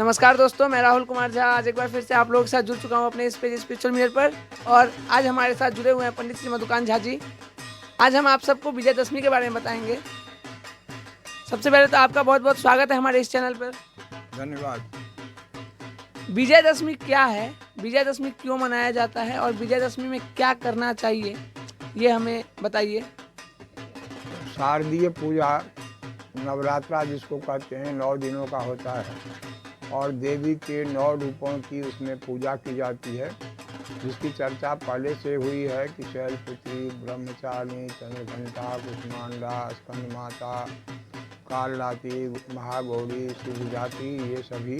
नमस्कार दोस्तों, मैं राहुल कुमार झा आज एक बार फिर से आप लोगों के साथ जुड़ चुका हूं अपने इस पेज स्पिरिचुअल मिरर पर। और आज हमारे साथ जुड़े हुए हैं पंडित श्री मधुकांत झा जी। आज हम आप सबको विजयदशमी के बारे में बताएंगे। सबसे पहले तो आपका बहुत बहुत स्वागत है हमारे इस चैनल पर। धन्यवाद। विजयदशमी क्या है, विजयदशमी क्यों मनाया जाता है और विजयदशमी में क्या करना चाहिए, ये हमें बताइए। शारदीय पूजा नवरात्रा जिसको कहते हैं 9 दिनों का होता है और देवी के 9 रूपों की उसमें पूजा की जाती है, जिसकी चर्चा पहले से हुई है कि शैलपुत्री, ब्रह्मचारिणी, चंद्रघंटा, कुष्मांडा, स्कंद माता, कालरात्रि, महागौरी, शिवजाति, ये सभी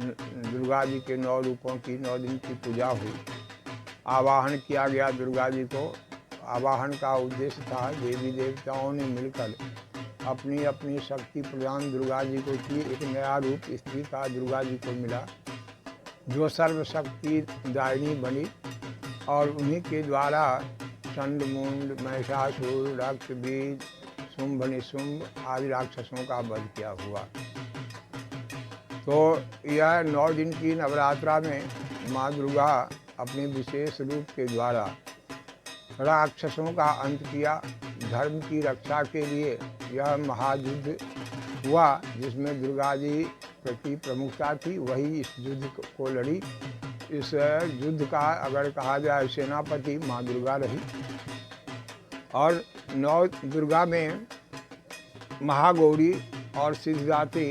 दुर्गा जी के 9 रूपों की 9 दिन की पूजा हुई। आवाहन किया गया दुर्गा जी को। आवाहन का उद्देश्य था देवी देवताओं ने मिलकर अपनी अपनी शक्ति प्रदान दुर्गा जी को की। एक नया रूप स्त्री का दुर्गा जी को मिला जो सर्वशक्ति दायिनी बनी और उन्हीं के द्वारा चंडमुंड, महिषासुर, रक्तबीज, शुंभ निशुंभ आदि राक्षसों का वध किया हुआ। तो यह 9 दिन की नवरात्रा में माँ दुर्गा अपने विशेष रूप के द्वारा राक्षसों का अंत किया। धर्म की रक्षा के लिए यह महायुद्ध हुआ जिसमें दुर्गा जी प्रति प्रमुखता थी, वही इस युद्ध को लड़ी। इस युद्ध का अगर कहा जाए सेनापति माँ दुर्गा रही। और 9 दुर्गा में महागौरी और सिद्धदात्री,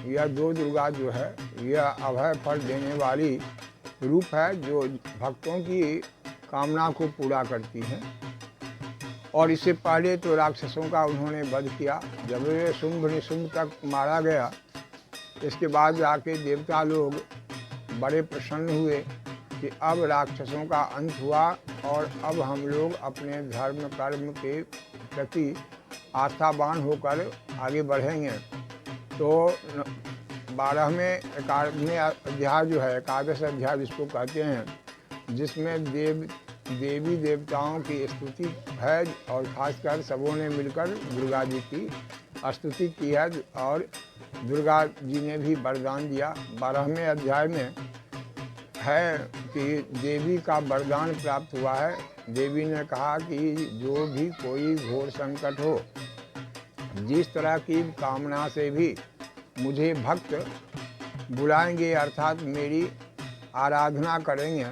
यह 2 दुर्गा जो है यह अभय फल देने वाली रूप है जो भक्तों की कामना को पूरा करती हैं। और इससे पहले तो राक्षसों का उन्होंने वध किया। जब वे शुंभ निशुंभ तक मारा गया, इसके बाद जाके देवता लोग बड़े प्रसन्न हुए कि अब राक्षसों का अंत हुआ और अब हम लोग अपने धर्म कर्म के प्रति आस्थावान होकर आगे बढ़ेंगे। तो 12वें अध्याय जो है, एकादश अध्याय जिसको कहते हैं, जिसमें देवी देवताओं की स्तुति है और खासकर सबों ने मिलकर दुर्गा जी की स्तुति की है और दुर्गा जी ने भी वरदान दिया। 12वें अध्याय में है कि देवी का वरदान प्राप्त हुआ है। देवी ने कहा कि जो भी कोई घोर संकट हो, जिस तरह की कामना से भी मुझे भक्त बुलाएंगे अर्थात मेरी आराधना करेंगे,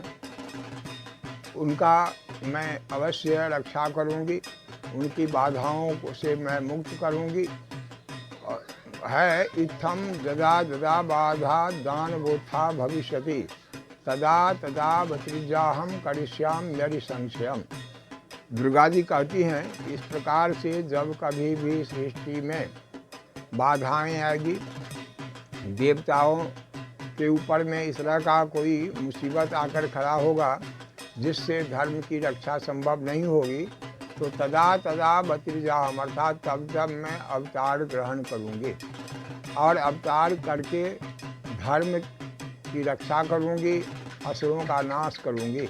उनका मैं अवश्य रक्षा करूंगी, उनकी बाधाओं से मैं मुक्त करूंगी। है इत्थम जदा जदा बाधा दान वोत्था भविष्यति तदा तदा भत्रिजाहम करिष्याम यदि संशयम। दुर्गा जी कहती हैं, इस प्रकार से जब कभी भी सृष्टि में बाधाएं आएगी, देवताओं के ऊपर में इस तरह का कोई मुसीबत आकर खड़ा होगा जिससे धर्म की रक्षा संभव नहीं होगी, तो तदा तदा भत्रिजाहम अर्थात तब तब मैं अवतार ग्रहण करूँगी और अवतार करके धर्म की रक्षा करूँगी, असुरों का नाश करूँगी।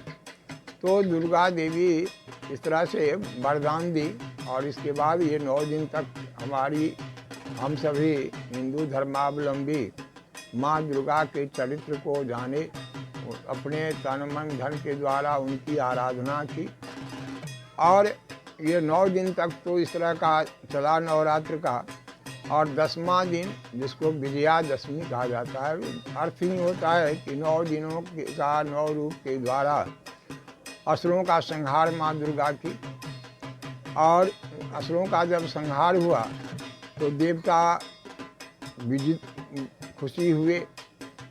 तो दुर्गा देवी इस तरह से वरदान दी। और इसके बाद ये 9 दिन तक हम सभी हिंदू धर्मावलंबी माँ दुर्गा के चरित्र को जाने, अपने तन मन धन के द्वारा उनकी आराधना की। और ये 9 दिन तक तो इस तरह का चला नवरात्र का। और 10वां दिन जिसको विजयादशमी कहा जाता है, अर्थ ही होता है कि 9 दिनों का 9 रूप के द्वारा असुरों का संहार माँ दुर्गा की। और असुरों का जब संहार हुआ तो देवता खुशी हुए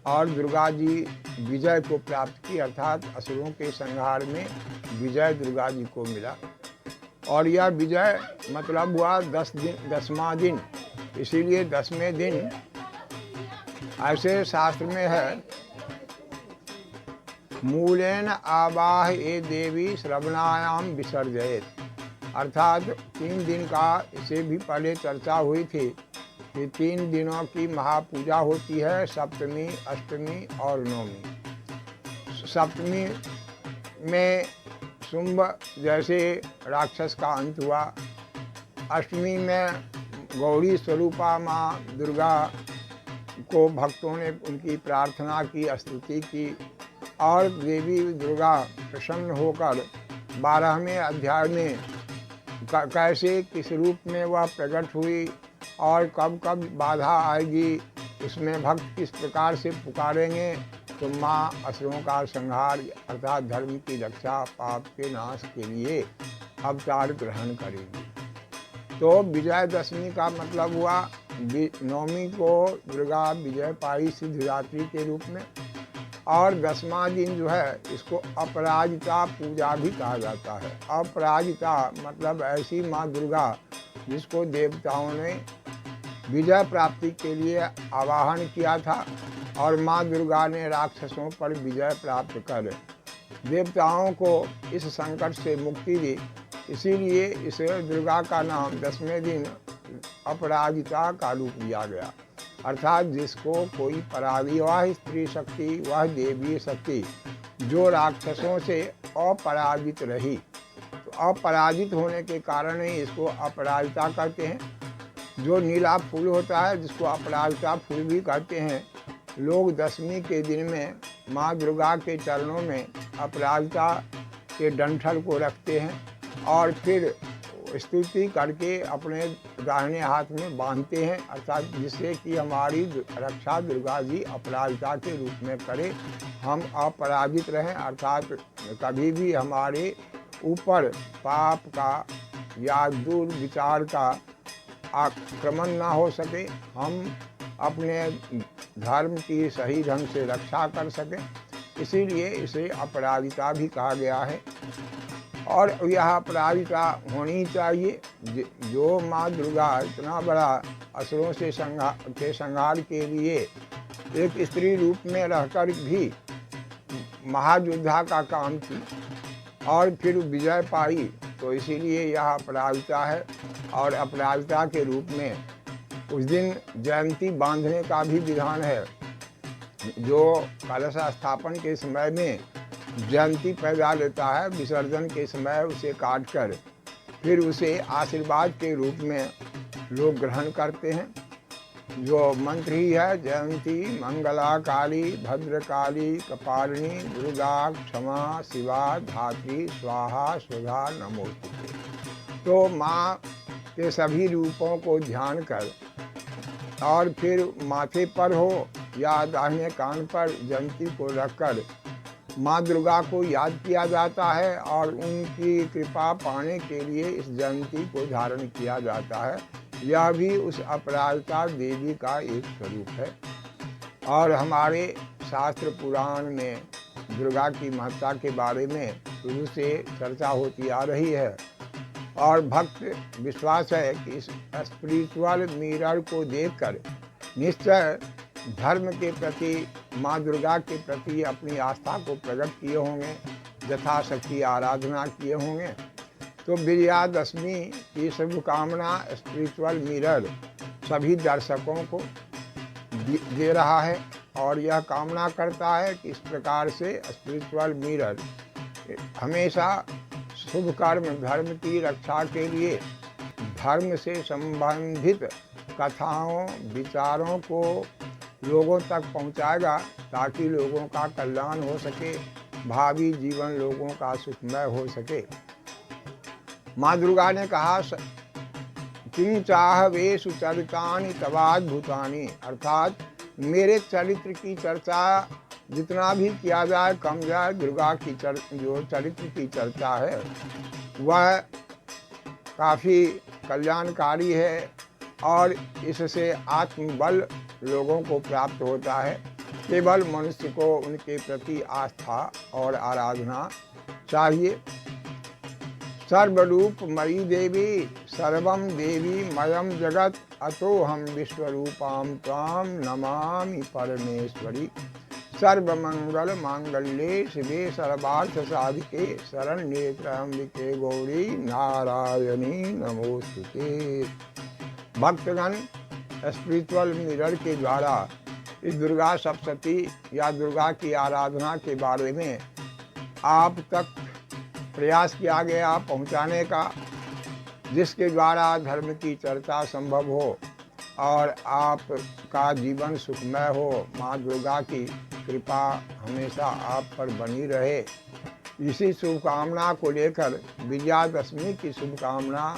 और दुर्गा जी विजय को प्राप्त की, अर्थात असुरों के संहार में विजय दुर्गा जी को मिला। और यह विजय मतलब हुआ 10वां दिन। इसीलिए 10वें दिन ऐसे शास्त्र में है, मूलेन आवाह ए देवी श्रवणायाम विसर्जयेत, अर्थात 3 दिन का इससे भी पहले चर्चा हुई थी कि 3 दिनों की महापूजा होती है, सप्तमी, अष्टमी और नवमी। सप्तमी में शुंभ जैसे राक्षस का अंत हुआ। अष्टमी में गौरी स्वरूपा माँ दुर्गा को भक्तों ने उनकी प्रार्थना की, स्तुति की और देवी दुर्गा प्रसन्न होकर 12वें अध्याय में कैसे किस रूप में वह प्रकट हुई और कब कब बाधा आएगी, उसमें भक्त किस प्रकार से पुकारेंगे तो माँ असुरों का संहार अर्थात धर्म की रक्षा, पाप के नाश के लिए अवतार ग्रहण करेगी। तो विजयदशमी का मतलब हुआ नवमी को दुर्गा विजय पाई सिद्धरात्रि के रूप में, और 10वां दिन जो है इसको अपराजिता पूजा भी कहा जाता है। अपराजिता मतलब ऐसी माँ दुर्गा जिसको देवताओं ने विजय प्राप्ति के लिए आवाहन किया था और माँ दुर्गा ने राक्षसों पर विजय प्राप्त कर देवताओं को इस संकट से मुक्ति दी। इसीलिए इस दुर्गा का नाम 10वें दिन अपराजिता का रूप लिया गया, अर्थात जिसको कोई पराधी, वह स्त्री शक्ति, वह देवी शक्ति जो राक्षसों से अपराजित रही। तो अपराजित होने के कारण ही इसको अपराजिता कहते हैं। जो नीला फूल होता है जिसको अपराजिता फूल भी कहते हैं, लोग 10वीं के दिन में माँ दुर्गा के चरणों में अपराजिता के डंठल को रखते हैं और फिर स्तुति करके अपने दाहिने हाथ में बांधते हैं, अर्थात जिससे कि हमारी रक्षा दुर्गा जी अपराजिता के रूप में करे, हम अपराजित रहें, अर्थात कभी भी हमारे ऊपर पाप का या दुर्विचार का आक्रमण ना हो सके, हम अपने धर्म की सही ढंग से रक्षा कर सकें। इसीलिए इसे अपराजिता भी कहा गया है। और यह अपराजिता होनी चाहिए। जो माँ दुर्गा इतना बड़ा असुरों से संहार के लिए एक स्त्री रूप में रहकर भी महायोद्धा का काम की और फिर विजय पाई, तो इसीलिए यह अपराजिता है। और अपराजिता के रूप में उस दिन जयंती बांधने का भी विधान है। जो कलश स्थापन के समय में जयंती पैदा लेता है, विसर्जन के समय उसे काटकर फिर उसे आशीर्वाद के रूप में लोग ग्रहण करते हैं। जो मंत्र ही है, जयंती मंगला काली भद्रकाली कपालिनी दुर्गा क्षमा शिवा धात्री स्वाहा सुधा नमोस्तुते। तो माँ के सभी रूपों को ध्यान कर और फिर माथे पर हो या दाहिने कान पर जयंती को रखकर माँ दुर्गा को याद किया जाता है और उनकी कृपा पाने के लिए इस जयंती को धारण किया जाता है। यह भी उस अपराजिता देवी का एक स्वरूप है। और हमारे शास्त्र पुराण में दुर्गा की महत्ता के बारे में शुरू से चर्चा होती आ रही है और भक्त विश्वास है कि इस स्पिरिचुअल मिरर को देखकर निश्चय धर्म के प्रति, माँ दुर्गा के प्रति अपनी आस्था को प्रकट किए होंगे, यथाशक्ति आराधना किए होंगे। तो विजयादशमी की शुभकामना स्पिरिचुअल मिरर सभी दर्शकों को दे रहा है और यह कामना करता है कि इस प्रकार से स्पिरिचुअल मिरर हमेशा शुभ कर्म, धर्म की रक्षा के लिए धर्म से संबंधित कथाओं, विचारों को लोगों तक पहुंचाएगा ताकि लोगों का कल्याण हो सके, भावी जीवन लोगों का सुखमय हो सके। माँ दुर्गा ने कहा, किं चाह वेशु चरितानि तवाद्भुतानि, अर्थात मेरे चरित्र की चर्चा जितना भी किया जाए कम जाए। दुर्गा की जो चरित्र की चर्चा है वह काफ़ी कल्याणकारी है और इससे आत्मबल लोगों को प्राप्त होता है। केवल मनुष्य को उनके प्रति आस्था और आराधना चाहिए। सर्वरूप मयि देवी सर्वम देवी मयम जगत अतो हम विश्वरूपाम त्वाम नमामि परमेश्वरी। सर्वमंगल मांगल्ये शिवे सर्वार्थ साधिके शरण्ये त्र्यंबिके गौरी नारायणी नमोस्तुते। भक्तगण स्पिरिचुअल मिरर के द्वारा इस दुर्गा सप्तशती या दुर्गा की आराधना के बारे में आप तक प्रयास किया गया पहुंचाने का, जिसके द्वारा धर्म की चर्चा संभव हो। और आपका जीवन सुखमय हो। माँ दुर्गा की कृपा हमेशा आप पर बनी रहे। इसी शुभकामना को लेकर विजयादशमी की शुभकामना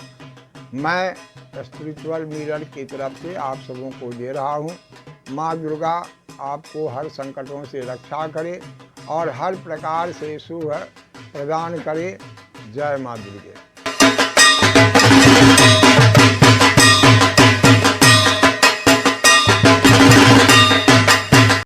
मैं स्पिरिचुअल मिरर की तरफ से आप सबों को दे रहा हूँ। माँ दुर्गा आपको हर संकटों से रक्षा करे और हर प्रकार से शुभ प्रदान करे। जय माँ दुर्गे।